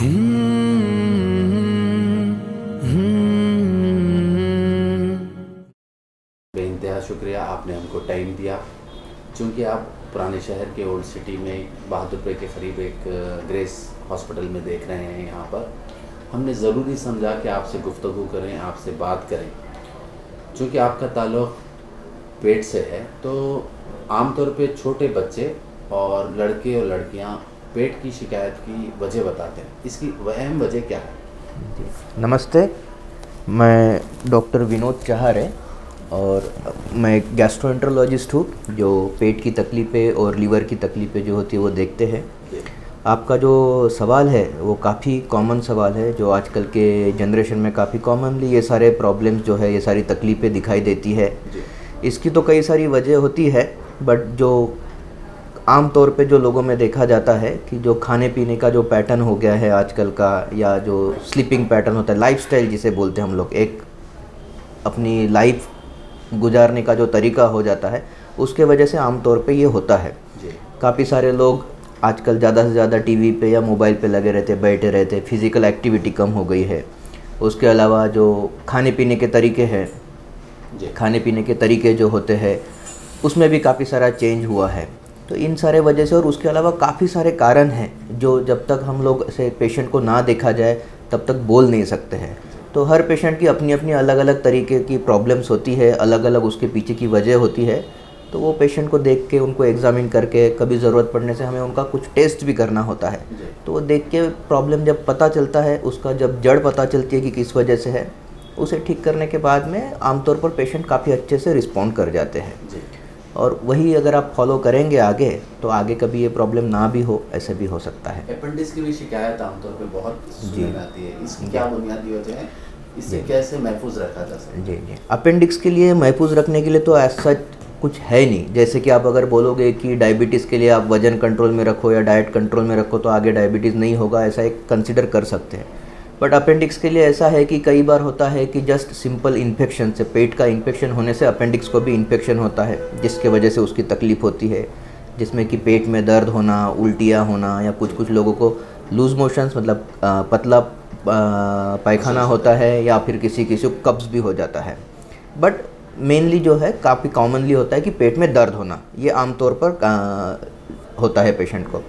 बेइंतहा शुक्रिया, आपने हमको टाइम दिया। चूँकि आप पुराने शहर के ओल्ड सिटी में बहादुरपुर के करीब एक ग्रेस हॉस्पिटल में देख रहे हैं, यहाँ पर हमने ज़रूरी समझा कि आपसे गुफ्तगू करें, आपसे बात करें। चूँकि आपका ताल्लुक़ पेट से है, तो आमतौर पे छोटे बच्चे और लड़के और लड़कियाँ पेट की शिकायत की वजह बताते हैं, इसकी अहम वजह क्या है? नमस्ते, मैं डॉक्टर विनोद चाहर है और मैं एक गैस्ट्रोएंटरोलॉजिस्ट हूँ जो पेट की तकलीफ़ें और लीवर की तकलीफ़ें जो होती है वो देखते हैं। आपका जो सवाल है वो काफ़ी कॉमन सवाल है, जो आजकल के जनरेशन में काफ़ी कॉमनली ये सारे प्रॉब्लम्स जो है, ये सारी तकलीफ़ें दिखाई देती है। इसकी तो कई सारी वजह होती है, बट जो आम तौर पे जो लोगों में देखा जाता है कि जो खाने पीने का जो पैटर्न हो गया है आजकल का, या जो स्लीपिंग पैटर्न होता है, लाइफस्टाइल जिसे बोलते हैं हम लोग, एक अपनी लाइफ गुजारने का जो तरीका हो जाता है, उसके वजह से आम तौर पे ये होता है। काफ़ी सारे लोग आजकल ज़्यादा से ज़्यादा टीवी पे या मोबाइल पे लगे रहते, बैठे रहते, फिज़िकल एक्टिविटी कम हो गई है। उसके अलावा जो खाने पीने के तरीके हैं, खाने पीने के तरीके जो होते हैं उसमें भी काफ़ी सारा चेंज हुआ है। तो इन सारे वजह से, और उसके अलावा काफ़ी सारे कारण हैं जो जब तक हम लोग ऐसे पेशेंट को ना देखा जाए तब तक बोल नहीं सकते हैं। तो हर पेशेंट की अपनी अपनी अलग अलग तरीके की प्रॉब्लम्स होती है, अलग अलग उसके पीछे की वजह होती है। तो वो पेशेंट को देख के, उनको एग्जामिन करके, कभी ज़रूरत पड़ने से हमें उनका कुछ टेस्ट भी करना होता है। तो वो देख के प्रॉब्लम जब पता चलता है, उसका जब जड़ पता चलती है कि किस वजह से है, उसे ठीक करने के बाद में आमतौर पर पेशेंट काफ़ी अच्छे से रिस्पॉन्ड कर जाते हैं। और वही अगर आप फॉलो करेंगे आगे, तो आगे कभी ये प्रॉब्लम ना भी हो, ऐसे भी हो सकता है। अपेंडिक्स की भी शिकायत आमतौर पे बहुत सुनी जाती है, इसकी क्या बुनियादी वजह है, इससे कैसे महफूज रखा जा सकता है? जी, अपेंडिक्स के लिए महफूज रखने के लिए तो ऐसा कुछ है नहीं। जैसे कि आप अगर बोलोगे कि डायबिटीज़ के लिए आप वज़न कंट्रोल में रखो या डाइट कंट्रोल में रखो तो आगे डायबिटीज़ नहीं होगा, ऐसा एक कंसिडर कर सकते हैं। बट अपेंडिक्स के लिए ऐसा है कि कई बार होता है कि जस्ट सिंपल इन्फेक्शन से, पेट का इन्फेक्शन होने से अपेंडिक्स को भी इन्फेक्शन होता है, जिसके वजह से उसकी तकलीफ़ होती है, जिसमें कि पेट में दर्द होना, उल्टियाँ होना, या कुछ कुछ लोगों को लूज़ मोशंस मतलब पतला पायखाना होता है, या फिर किसी किसी को कब्ज़ भी हो जाता है। बट मेनली जो है काफ़ी कॉमनली होता है कि पेट में दर्द होना, ये आमतौर पर होता है पेशेंट को।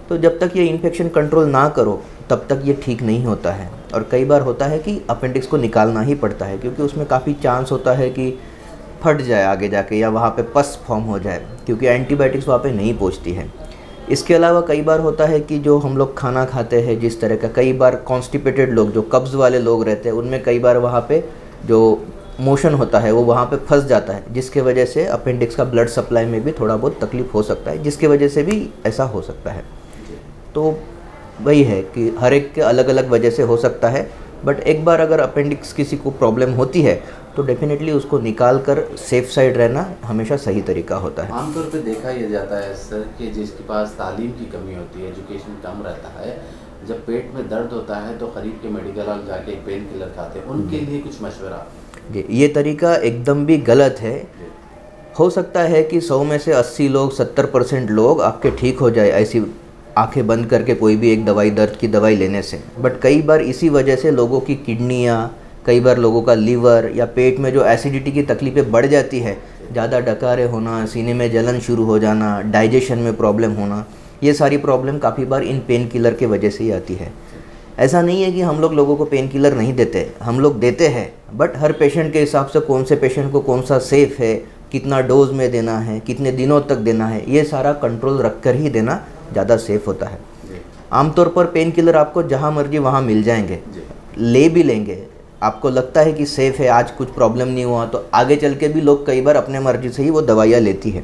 तो जब तक ये इन्फेक्शन कंट्रोल ना करो तब तक ये ठीक नहीं होता है। और कई बार होता है कि अपेंडिक्स को निकालना ही पड़ता है, क्योंकि उसमें काफ़ी चांस होता है कि फट जाए आगे जाके, या वहाँ पे पस फॉर्म हो जाए, क्योंकि एंटीबायोटिक्स वहाँ पे नहीं पहुँचती है। इसके अलावा कई बार होता है कि जो हम लोग खाना खाते हैं जिस तरह का, कई बार कॉन्स्टिपेटेड लोग, जो कब्ज़ वाले लोग रहते हैं, उनमें कई बार वहाँ पे जो मोशन होता है वो वहाँ पे फंस जाता है, जिसके वजह से अपेंडिक्स का ब्लड सप्लाई में भी थोड़ा बहुत तकलीफ़ हो सकता है, जिसकी वजह से भी ऐसा हो सकता है। तो वही है कि हर एक के अलग अलग वजह से हो सकता है, बट एक बार अगर अपेंडिक्स किसी को प्रॉब्लम होती है तो डेफिनेटली उसको निकाल कर सेफ साइड रहना हमेशा सही तरीका होता है। आमतौर पे देखा यह जाता है सर कि जिसके पास तालीम की कमी होती है, एजुकेशन कम रहता है, जब पेट में दर्द होता है तो करीब के मेडिकल हॉल जाके पेन किलर खाते हैं, उनके लिए कुछ मशवरा? जी, ये तरीका एकदम भी गलत है। हो सकता है कि 100 में से 80 लोग, 70% लोग आपके ठीक हो जाए ऐसी आंखें बंद करके कोई भी एक दवाई, दर्द की दवाई लेने से। बट कई बार इसी वजह से लोगों की किडनियाँ, कई बार लोगों का लीवर या पेट में जो एसिडिटी की तकलीफ़ें बढ़ जाती है, ज़्यादा डकारे होना, सीने में जलन शुरू हो जाना, डाइजेशन में प्रॉब्लम होना, ये सारी प्रॉब्लम काफ़ी बार इन पेन किलर के वजह से ही आती है। ऐसा नहीं है कि हम लोग लोगों को पेन किलर नहीं देते, हम लोग देते हैं, बट हर पेशेंट के हिसाब से कौन से पेशेंट को कौन सा सेफ़ है, कितना डोज में देना है, कितने दिनों तक देना है, ये सारा कंट्रोल रख कर ही देना ज़्यादा सेफ़ होता है। आमतौर पर पेन किलर आपको जहाँ मर्जी वहाँ मिल जाएंगे, ले भी लेंगे, आपको लगता है कि सेफ़ है, आज कुछ प्रॉब्लम नहीं हुआ, तो आगे चल के भी लोग कई बार अपने मर्जी से ही वो दवाइयाँ लेती है।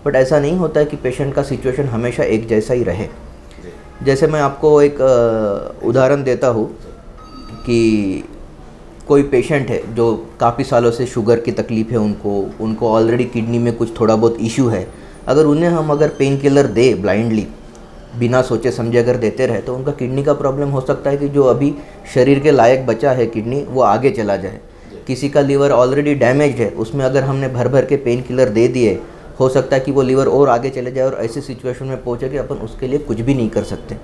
बट ऐसा नहीं होता है कि पेशेंट का सिचुएशन हमेशा एक जैसा ही रहे। जैसे मैं आपको एक उदाहरण देता हूँ कि कोई पेशेंट है जो काफ़ी सालों से शुगर की तकलीफ़ है, उनको ऑलरेडी किडनी में कुछ थोड़ा बहुत इशू है। अगर उन्हें हम अगर पेन किलर दे ब्लाइंडली, बिना सोचे समझे अगर देते रहे, तो उनका किडनी का प्रॉब्लम हो सकता है कि जो अभी शरीर के लायक बचा है किडनी, वो आगे चला जाए। किसी का लीवर ऑलरेडी डैमेज्ड है, उसमें अगर हमने भर भर के पेन किलर दे दिए, हो सकता है कि वो लीवर और आगे चले जाए और ऐसी सिचुएशन में पहुँचे कि अपन उसके लिए कुछ भी नहीं कर सकते।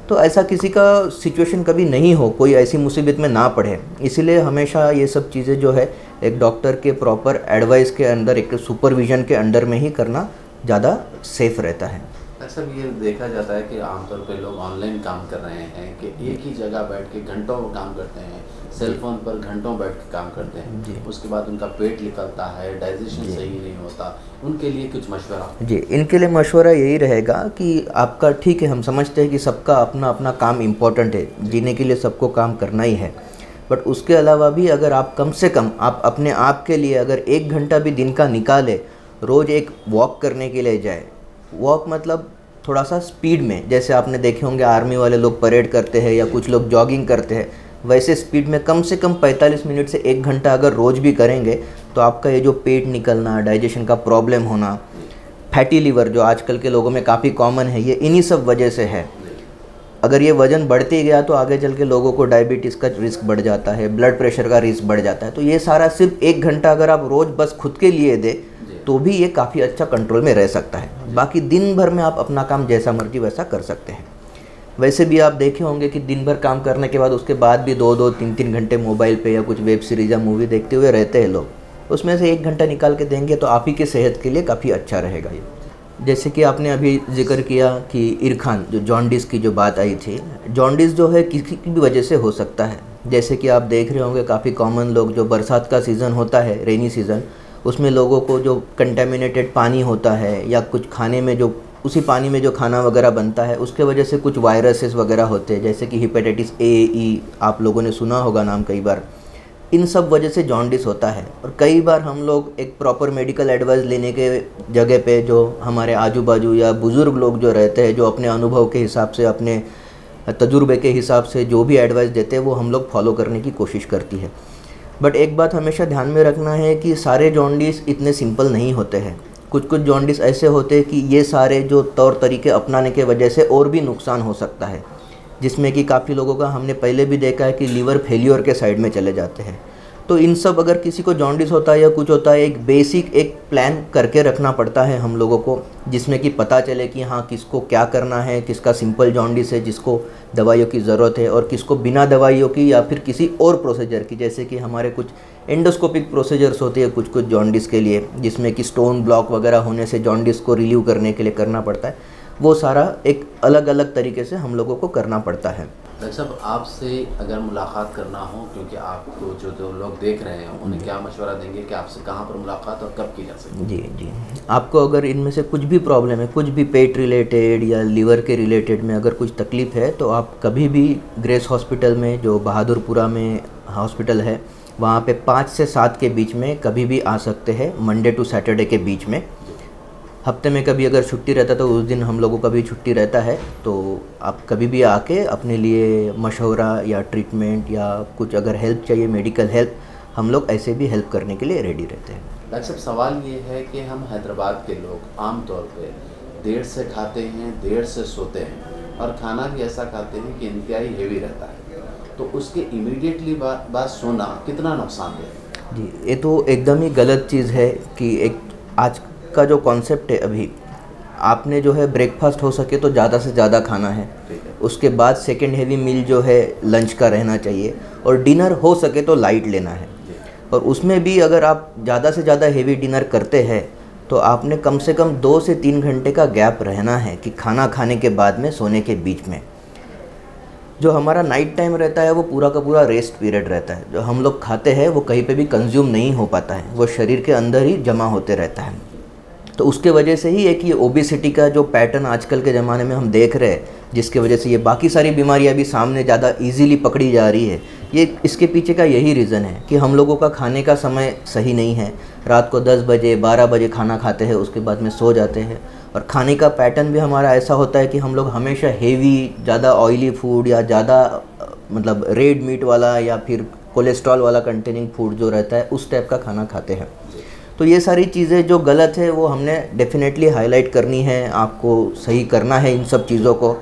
तो ऐसा किसी का सिचुएशन कभी नहीं हो, कोई ऐसी मुसीबत में ना पड़े। इसीलिए हमेशा ये सब चीज़ें जो है एक डॉक्टर के प्रॉपर एडवाइस के अंदर, एक सुपरविजन के अंडर में ही करना ज़्यादा सेफ रहता है। अक्सर ये देखा जाता है कि आमतौर पे लोग ऑनलाइन काम कर रहे हैं कि एक ही जगह बैठ के घंटों काम करते हैं, सेल फोन पर घंटों बैठ के काम करते हैं, उसके बाद उनका पेट निकलता है, डाइजेशन सही नहीं होता, उनके लिए कुछ मशवरा? जी, इनके लिए मशवरा यही रहेगा कि आपका ठीक है, हम समझते हैं कि सबका अपना अपना काम इम्पोर्टेंट है, जीने के लिए सबको काम करना ही है, बट उसके अलावा भी अगर आप कम से कम आप अपने आप के लिए अगर 1 घंटा भी दिन का निकाले, रोज़ एक वॉक करने के लिए जाए। वॉक मतलब थोड़ा सा स्पीड में, जैसे आपने देखे होंगे आर्मी वाले लोग परेड करते हैं या कुछ लोग जॉगिंग करते हैं, वैसे स्पीड में कम से कम 45 मिनट से 1 घंटा अगर रोज़ भी करेंगे तो आपका ये जो पेट निकलना, डाइजेशन का प्रॉब्लम होना, फैटी लीवर जो आजकल के लोगों में काफ़ी कॉमन है, ये इन्हीं सब वजह से है। अगर ये वज़न बढ़ते गया तो आगे चल के लोगों को डायबिटीज़ का रिस्क बढ़ जाता है, ब्लड प्रेशर का रिस्क बढ़ जाता है। तो ये सारा सिर्फ 1 घंटा अगर आप रोज़ बस खुद के लिए दे तो भी ये काफ़ी अच्छा कंट्रोल में रह सकता है। बाकी दिन भर में आप अपना काम जैसा मर्जी वैसा कर सकते हैं। वैसे भी आप देखे होंगे कि दिन भर काम करने के बाद उसके बाद भी 2-2, 3-3 घंटे मोबाइल पे या कुछ वेब सीरीज़ या मूवी देखते हुए रहते हैं लोग। उसमें से 1 घंटा निकाल के देंगे तो आप ही के सेहत के लिए काफ़ी अच्छा रहेगा ये। जैसे कि आपने अभी जिक्र किया कि इरफान जो जॉन्डिस की जो बात आई थी, जॉन्डिस जो है किसी की भी वजह से हो सकता है। जैसे कि आप देख रहे होंगे काफ़ी कॉमन लोग, जो बरसात का सीज़न होता है, रेनी सीज़न, उसमें लोगों को जो कंटेमिनेटेड पानी होता है या कुछ खाने में जो उसी पानी में जो खाना वगैरह बनता है उसके वजह से कुछ वायरसेस वगैरह होते हैं, जैसे कि हेपेटाइटिस ए, ई, आप लोगों ने सुना होगा नाम कई बार। इन सब वजह से जॉन्डिस होता है और कई बार हम लोग एक प्रॉपर मेडिकल एडवाइस लेने के जगह पे जो हमारे आजू बाजू या बुज़ुर्ग लोग जो रहते हैं, जो अपने अनुभव के हिसाब से, अपने तजुर्बे के हिसाब से जो भी एडवाइस देते हैं वो हम लोग फॉलो करने की कोशिश करती है। बट एक बात हमेशा ध्यान में रखना है कि सारे जॉन्डिस इतने सिंपल नहीं होते हैं। कुछ कुछ जॉन्डिस ऐसे होते हैं कि ये सारे जो तौर तरीके अपनाने के वजह से और भी नुकसान हो सकता है, जिसमें कि काफ़ी लोगों का हमने पहले भी देखा है कि लीवर फेल्योर के साइड में चले जाते हैं। तो इन सब, अगर किसी को जॉन्डिस होता है या कुछ होता है, एक बेसिक एक प्लान करके रखना पड़ता है हम लोगों को, जिसमें कि पता चले कि हाँ किसको क्या करना है, किसका सिंपल जॉन्डिस है जिसको दवाइयों की ज़रूरत है, और किसको बिना दवाइयों की या फिर किसी और प्रोसीजर की, जैसे कि हमारे कुछ एंडोस्कोपिक प्रोसीजर्स होती है कुछ कुछ जॉन्डिस के लिए, जिसमें कि स्टोन ब्लॉक वगैरह होने से जॉन्डिस को रिलीव करने के लिए करना पड़ता है। वो सारा एक अलग अलग तरीके से हम लोगों को करना पड़ता है। डॉक्टर साहब, आपसे अगर मुलाकात करना हो, क्योंकि आपको जो लोग देख रहे हैं उन्हें क्या मशवरा देंगे कि आपसे कहाँ पर मुलाकात और कब की जा सकती है? जी, आपको अगर इनमें से कुछ भी प्रॉब्लम है, कुछ भी पेट रिलेटेड या लीवर के रिलेटेड में अगर कुछ तकलीफ़ है, तो आप कभी भी ग्रेस हॉस्पिटल में, जो बहादुरपुरा में हॉस्पिटल है, वहाँ पे 5 से 7 के बीच में कभी भी आ सकते हैं, मंडे टू सैटरडे के बीच में। हफ्ते में कभी अगर छुट्टी रहता है तो उस दिन हम लोगों का भी छुट्टी रहता है, तो आप कभी भी आके अपने लिए मशवरा या ट्रीटमेंट या कुछ अगर हेल्प चाहिए, मेडिकल हेल्प, हम लोग ऐसे भी हेल्प करने के लिए रेडी रहते हैं। डॉक्टर साहब, सवाल ये है कि हम हैदराबाद के लोग आम तौर पे देर से खाते हैं, देर से सोते हैं और खाना भी ऐसा खाते हैं कि इंतहाई हेवी रहता है, तो उसके इमीडिएटली बाद सोना कितना नुकसान है? जी, ये तो एकदम ही गलत चीज़ है कि एक आज का जो कॉन्सेप्ट है, अभी आपने जो है ब्रेकफास्ट हो सके तो ज़्यादा से ज़्यादा खाना है, उसके बाद सेकंड हेवी मील जो है लंच का रहना चाहिए, और डिनर हो सके तो लाइट लेना है। और उसमें भी अगर आप ज़्यादा से ज़्यादा हेवी डिनर करते हैं तो आपने कम से कम 2 से 3 घंटे का गैप रहना है कि खाना खाने के बाद में सोने के बीच में जो हमारा नाइट टाइम रहता है वो पूरा का पूरा रेस्ट पीरियड रहता है। जो हम लोग खाते हैं वो कहीं पे भी कंज्यूम नहीं हो पाता है, वो शरीर के अंदर ही जमा होते रहता है। तो उसके वजह से ही एक ये ओबेसिटी का जो पैटर्न आजकल के ज़माने में हम देख रहे हैं, जिसके वजह से ये बाकी सारी बीमारियां भी सामने ज़्यादा इजीली पकड़ी जा रही है, ये इसके पीछे का यही रीज़न है कि हम लोगों का खाने का समय सही नहीं है। रात को 10 बजे 12 बजे खाना खाते हैं, उसके बाद में सो जाते हैं, और खाने का पैटर्न भी हमारा ऐसा होता है कि हम लोग हमेशा हेवी, ज़्यादा ऑयली फूड या ज़्यादा मतलब रेड मीट वाला या फिर कोलेस्ट्रॉल वाला कंटेनिंग फूड जो रहता है उस टाइप का खाना खाते हैं। तो ये सारी चीज़ें जो गलत है वो हमने डेफिनेटली हाईलाइट करनी है, आपको सही करना है इन सब चीज़ों को।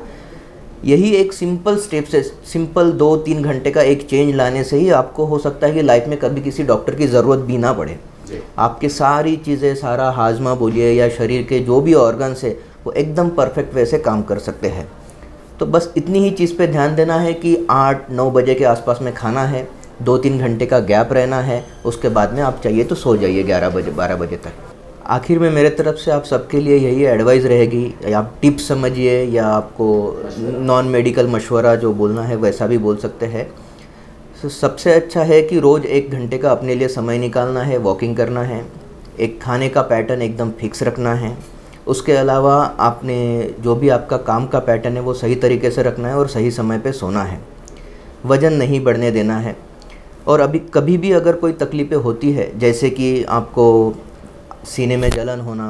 यही एक सिंपल स्टेप से, सिंपल 2-3 घंटे का एक चेंज लाने से ही आपको हो सकता है कि लाइफ में कभी किसी डॉक्टर की ज़रूरत भी ना पड़े। आपके सारी चीज़ें, सारा हाजमा बोलिए या शरीर के जो भी ऑर्गन्स है वो एकदम परफेक्ट वे से काम कर सकते हैं। तो बस इतनी ही चीज़ पे ध्यान देना है कि 8-9 बजे के आसपास में खाना है, 2-3 घंटे का गैप रहना है, उसके बाद में आप चाहिए तो सो जाइए 11 बजे 12 बजे तक। आखिर में मेरे तरफ से आप सबके लिए यही एडवाइस रहेगी, आप टिप्स समझिए या आपको नॉन मेडिकल मशवरा जो बोलना है वैसा भी बोल सकते हैं। तो सबसे अच्छा है कि रोज़ 1 घंटे का अपने लिए समय निकालना है, वॉकिंग करना है, एक खाने का पैटर्न एकदम फिक्स रखना है। उसके अलावा आपने जो भी आपका काम का पैटर्न है वो सही तरीके से रखना है और सही समय पे सोना है। वज़न नहीं बढ़ने देना है। और अभी कभी भी अगर कोई तकलीफ़ें होती है, जैसे कि आपको सीने में जलन होना,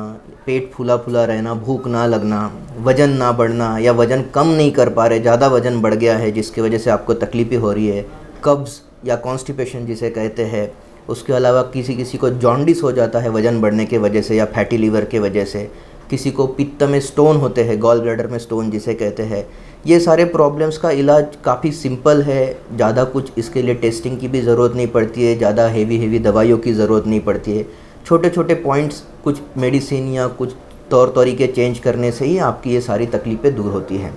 पेट फूला फूला रहना, भूख ना लगना, वज़न ना बढ़ना या वज़न कम नहीं कर पा रहे, ज़्यादा वज़न बढ़ गया है जिसकी वजह से आपको तकलीफ़ें हो रही है, कब्ज़ या कॉन्स्टिपेशन जिसे कहते हैं, उसके अलावा किसी किसी को जॉन्डिस हो जाता है वज़न बढ़ने के वजह से या फैटी लीवर के वजह से, किसी को पित्त में स्टोन होते हैं, गॉल ब्लैडर में स्टोन जिसे कहते हैं। ये सारे प्रॉब्लम्स का इलाज काफ़ी सिंपल है, ज़्यादा कुछ इसके लिए टेस्टिंग की भी ज़रूरत नहीं पड़ती है, ज़्यादा हेवी दवाइयों की ज़रूरत नहीं पड़ती है। छोटे छोटे पॉइंट्स, कुछ मेडिसिन या कुछ तौर तरीके चेंज करने से ही आपकी ये सारी तकलीफ़ें दूर होती हैं।